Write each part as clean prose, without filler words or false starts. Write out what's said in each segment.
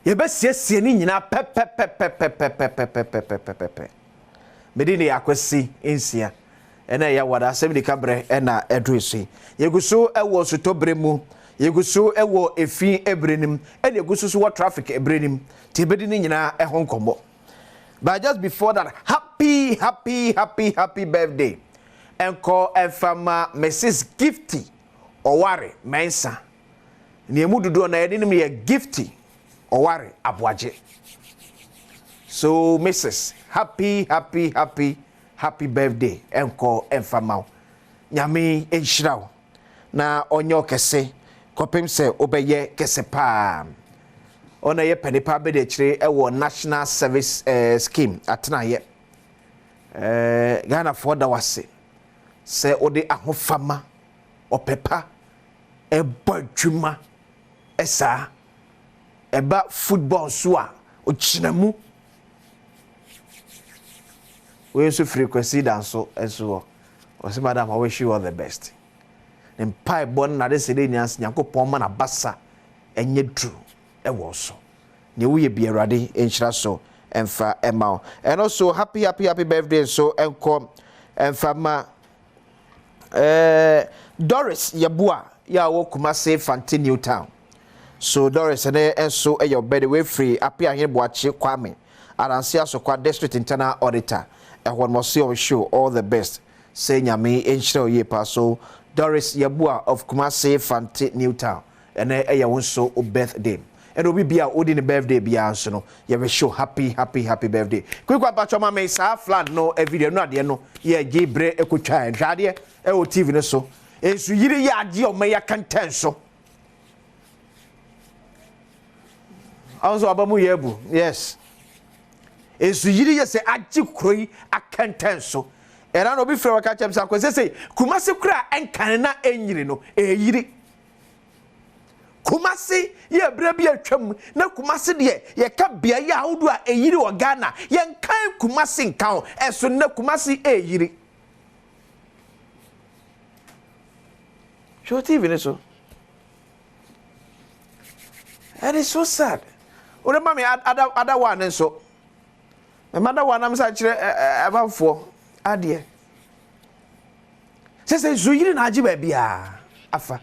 ye be siesie ni nyina pe medini akwesi ensia ena ya wada Asem Yi Di Ka bre ena edresi yeguso ewo sotobre mu yeguso ewo efi ebrenim ena yeguso so what traffic ebrenim ti bedi ni nyina ehonkombo. But just before that, happy birthday enko efama Mrs. Gifty Oware Mensa ni emududu na yedi ni ye Gifty Oware Abwaje. So Mrs. happy birthday enko enfama nyame enhyiraw na onyo kese kopem se obeye kese pa ona ye panipa be de kire ewo national service scheme atena ye Ghana for da wase se ode ahofama opepa ebadwuma esa eba football so a ochinamu we so frequency dance so o madam I wish you all the best nem pai bon na de sede nyans nyakopon ma na basa enye true ewo so ne wo ye biarade enhyira so emfa emao and also happy birthday so enko emfa ma Doris Yabua ya wo Kumasi Fante New Town. So Doris and enso your birthday we free apia here boache kwame aransia so kwa district internal auditor and one more show all the best say nyame enhyira ye pa so Doris Yabua of Kumasi Fante New Town and ya won so birthday and obi bia odi ne birthday bia so no ye we show happy birthday kwekwa bacho ma me sa flat no e video no ade no ye gibre ekotwa nhade e o TV ne so ensu yiri ya age o me ya kanten so also abamu yebu yes ensu yiri ye se age kroi akanten so era no bi frɛ waka chem sa ko se Kumasi kura enkan na enyiri no eyiri Kumasi ye brebi atwam na Kumasi de ye ka bia ya awdu a eyiri wo Ghana ye nkan Kumasi nkan eso na Kumasi eyiri show TV ne so and it's so sad ore mama ada one so my mother one am sa kire abafo ade se zuyiri na agi ba bia afa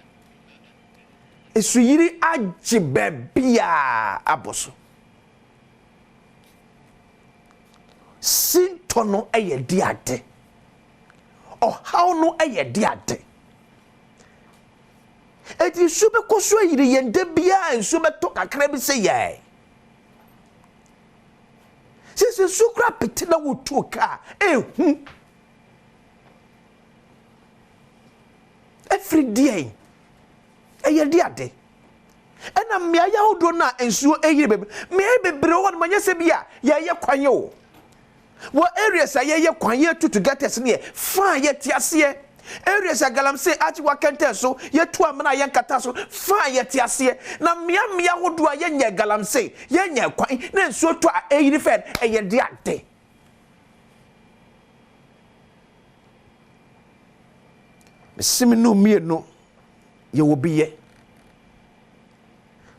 esuyiri agi ba bia aboso sintono eye diade o how no eye diade eti sube koso yiri yende bia nsube to kakra bi se ye se sukra petina wutu ka every day eye diade ena mia ya hodo na ensuo eyire bebe mia bebre won manya se bia ye kwanye o wo areas ye kwanye to get us ne fa ye tiase areas galamse achi wakente so ye to amna ye nkata so fa ye tiase na mia hodo a ye nya galamse ye nya kwan na ensuo to a eyire fe eye diade siminu mienu ye will be ye.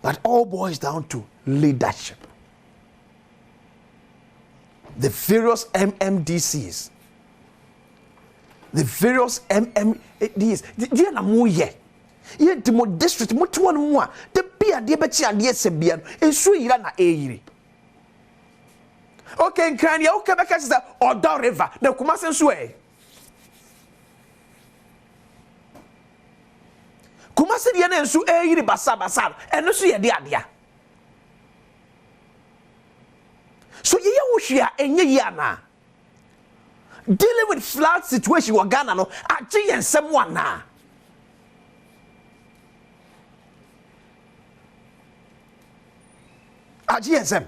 But all boils down to leadership. The various MMDCs, the various MMDs, they are more ye. Ye the more district, much one more. The beer, the bechi and yes, beer, and so you na a okay, can you okay because the Odo River, the Kumasi Sway. Kumasi di ene nsu eyiri basa eno so ye de adea so ye wo hwea enye ye ana dealing with flood situation wo Ghana no age ye nsem wana age ye nsem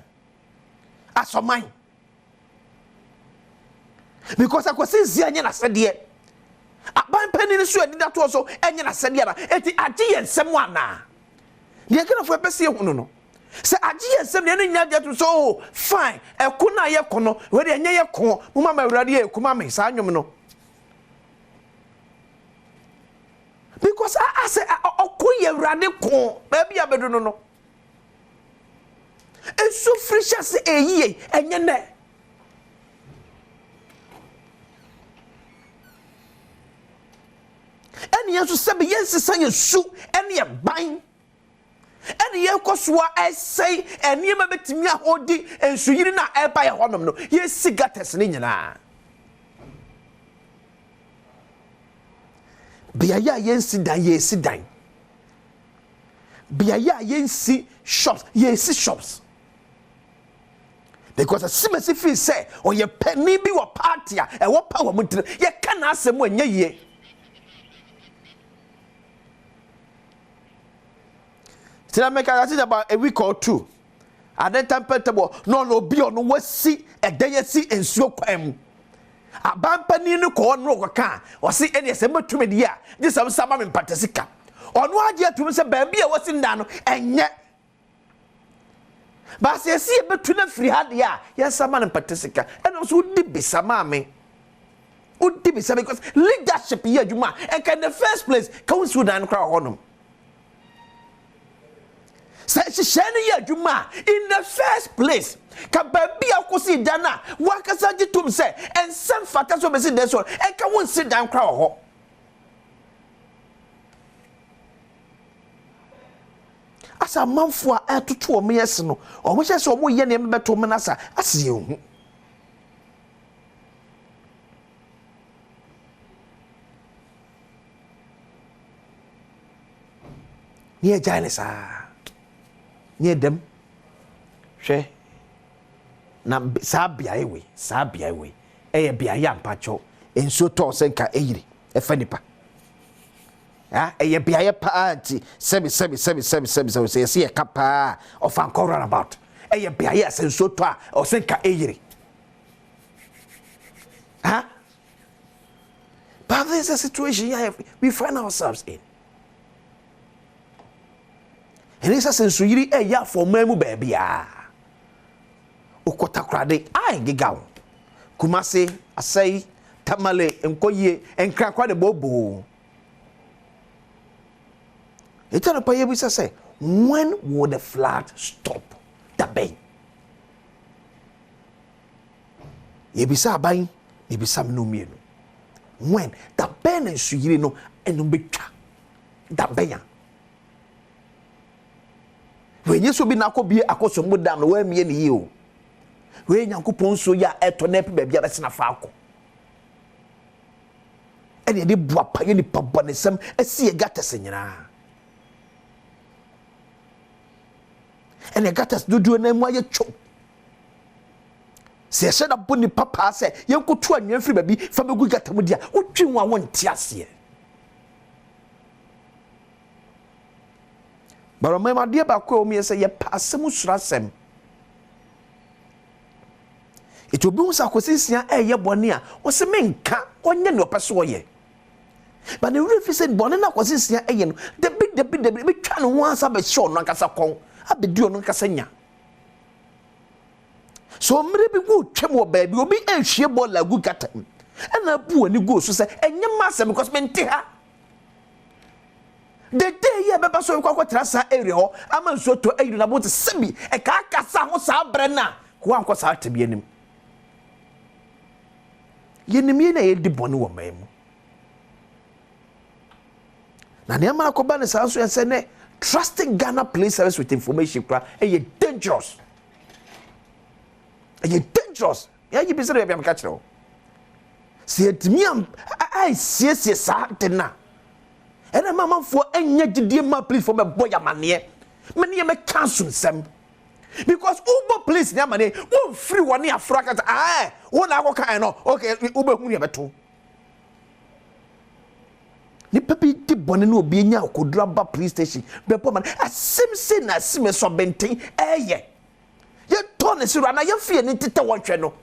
asoman because akwese zia nye na sede aban penini so adi dato so enye na sede na eti age ye nsem wana de kana fo pese hunu no se age ye nsem ne nya dato so fine ekuna ye kono we de enye ye ko mo mama awurade ye kuma me sa anwom no because I say okoye ye wrade ko baby abedo no enso frisha se eyiye enye ne eni enso se be yensesa yesu eni e ban eni ye kosoa esei eni ma betimi ahodi enso yiri na eba ye honom no ye sigates ne nyina biaya yensi dan ye si dan biaya yensi shops ye si shops because a simesi feel say or ye penny bi wa party e wo power mutire ye kana asem anya ye tell me can see about a week or two at that time pentable no bi ono wasi e dan yesi ensuo kwam abampani no ko no ka o se ene se matumi dia je sam sama me patesika ono age atum se ba bia wasi nda no enye ba se esi e betu na firi ha dia ya sama no patesika eno so udi bisama me udi bisama because leadership here adwuma and in the first place can so dan kra honom say adwuma in the first place ka baby akosi dana wakasa gitum say and some fata so be say dey so e ka won sit down kra ho asa manfo a etoto o me yes no o mo hye so o mo ye ne beto me nasa ase ehu nie jailesa nie dem hwe na sabia ewe eye bia ya mpacho enso to senka eyiri efa nipa eye bia ya pa anti sebi se ye kapa of an run about eye bia ya senso to a o senka eyiri but this is a situation we find ourselves in. And it's a sense yiri eya for memu baby okota krade ai gigaw kumase asai tamale enkoye enkra kwa de bobo etana pa yebi say when will the flood stop the bay yebi sa ban yebi sam no mienu when the ben ensu yiri no enu betwa da beya when yeso bi na akobie akoso mudam no wa mie ne yi o we nyankopon so ya eto na pe bia besena fa akọ ene de bua pa ye ni pabonesem esi ye gates nyina ene gates dudu na mu aye cho se se da boni papa se ye nkoto anwa firi babi fa begu gatamu dia otwinwa won tiase but my dear bakwe o me say ye pasemu surasem it will be unsakosisia ye bone a o se menka onye ne opeso ye but the real said bone na kosisia ye no the big be twa no ho asa be show no nkasa kon abedu no nkasa nya so mre bi go twem wo ba bi obi ehwie ball la gu gata na bu ani go so say enye masem because mente ha the day ye beba so kwakwa trasa area ho ama so to ayi na bote sebi e ka kasa ho sa bre na ko anko sa tabi anim yenimie na ye di bone wo mamu na ne amana ko ba ne sa so ye say ne trusting Ghana police service with information kra e dangerous ya yi bisere ya ka kire ho se etimiam ai sie sa tena ena mamafo enya gidie ma police for me boya mane me me cancel sem because ubo police ne amane won free one afraka won akokan no okay ubo hu ne beto ni papi di bone no obi enya akodura ba police station bebo man asem se na asem so benten eye ye to ne sira na ye fie ni tete wonhwe no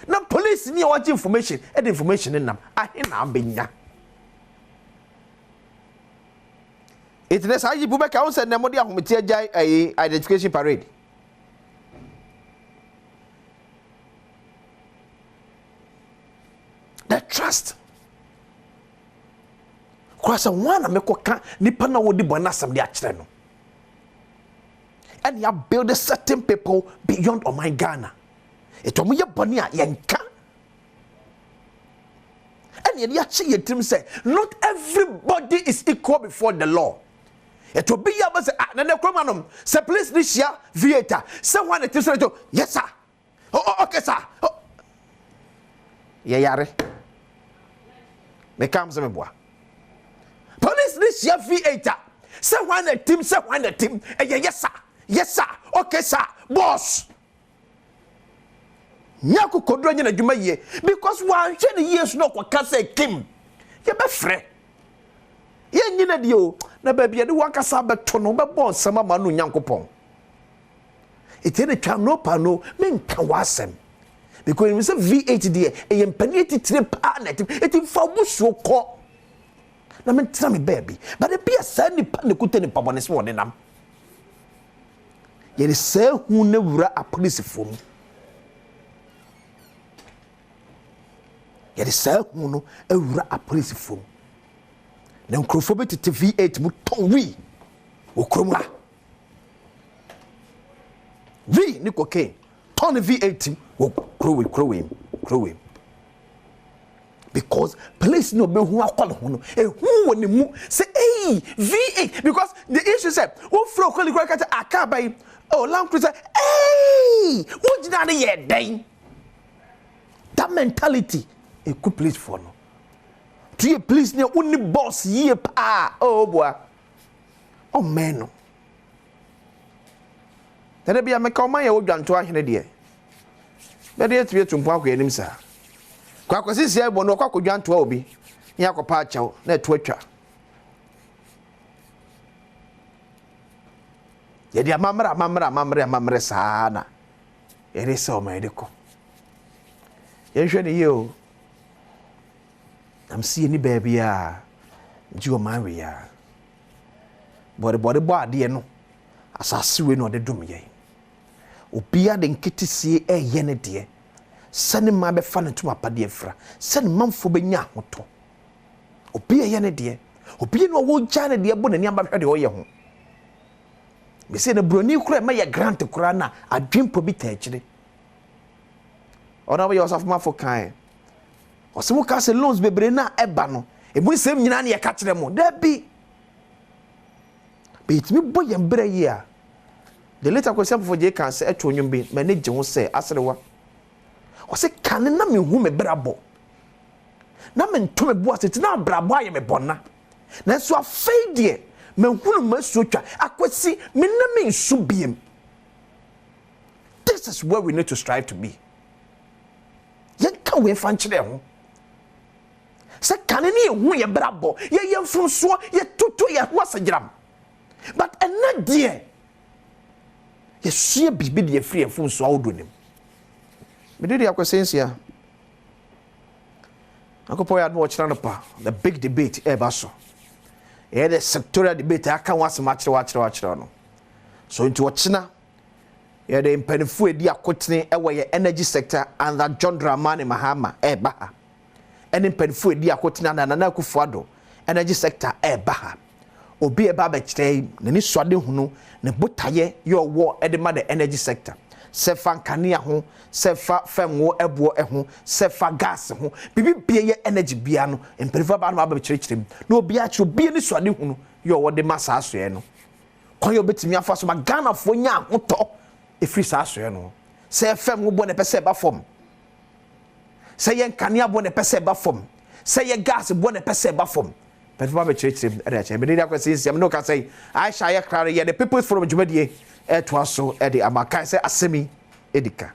na police ni watch information e the information nam ahe na abenya it is how you put back out and nobody identification parade. The trust. because one amekoka nipa na wodi bona asem de akire no and you build a certain people beyond my Ghana. It will be a bonia yanka. And yet, actually, you say, not everybody is equal before the law. It will be able to say, say, please, this year, Vieta. Someone it is to, yes, sir. Oh, okay, sir. Oh. Yeah, yare. Me comes me boy. Police this year, Vieta. Someone a team, yes, sir. Yes, sir. Okay, sir. Boss. Nyako kodro nyina dwuma ye because wan hwe ne yesu no kwaka say kim ye be frɛ ye nyina de o na ba bia de wakasa beto no be bon sama ma no nyankopɔn etene twa no pa no menka wasem because we say V8 de e mpani titire pa na eti fa busuo kɔ na mentra me baby but the bia sa ni pa ne kuta ni pa bɔne se wɔ nam ye de se hu na wura a police fom yet the cell no a police phone. Then Crofobit to V8 muton we Ukroma V Nico Kane Tony V8 will crow him. Because police no be who are calling who when you say hey V8 because the issue said who flow calling a car by oh Land Cruiser hey what did I hear day that mentality. A good place for no. To you please near only boss ye pa oh boy. Oh man no. Then be a make my old gun to a hen dear. But yet to be to walk with him, sir. Quackos is here, but no cock gun to obi. Yako pacho, net twitcher. Yet your mamma, sana. It is so medical. Usually you. I'm seeing any baby, you marry ya. But the body, no, as I see no the doom ye. Obia den kitty see a yene dear. Send him my fan to my padiefra. Send mum for benya moto. Obia yene dear. Obia no wood china dear bon and yamba the oil. Me say the brony crab may a grant to crana, a dream probit actually. Or now yourself, my for kind. Or some castle loans be brena ebano. If we say nyina na catch them, there be. But me boy and bre year. The later question for J can say to you be manage won say asrewa. O say kan na me hu me brabo. Na me to me boas it na brabo aye me bonna. Na so afei de me hunu maso twa akwasi me na me nsu biem. This is where we need to strive to be. Yen kan we fan kire ho. Se kanene hu ye brabo ye yemfun so ye tutu ye wasagiram but ena de ye sua bibi de free enfun so awodonim me de akwasensia akopo ya no chira no pa the big debate baso e the sectorial debate aka wasem akire no so into ochina ye de mpanifo edi akotene ewe ye energy sector and that John Dramani Mahama baha ene mpanifo edi akotena na Nana Akufo-Addo energy sector baha obi eba ba kire ne ni swade hunu ne botaye ye owo ede ma the energy sector sefa nkania ho sefa femwo ebo ho sefa gas ho bibi bie ye energy bia no mpanifo ba no ba kire na obi a kire obi ni swade hunu ye owo de masa asoe no kon yo betimi afa so ma Ghana fo nya hoto efri sa asoe no se femwo bo ne pese ba fom say yen kania bo ne pese ba fom say ye gas bo ne pese ba fom but for me church e be dey akwese am no ka say I sha ye krare ye the people from Dwumadie to aso e dey amaka say Asem Yi Di Ka.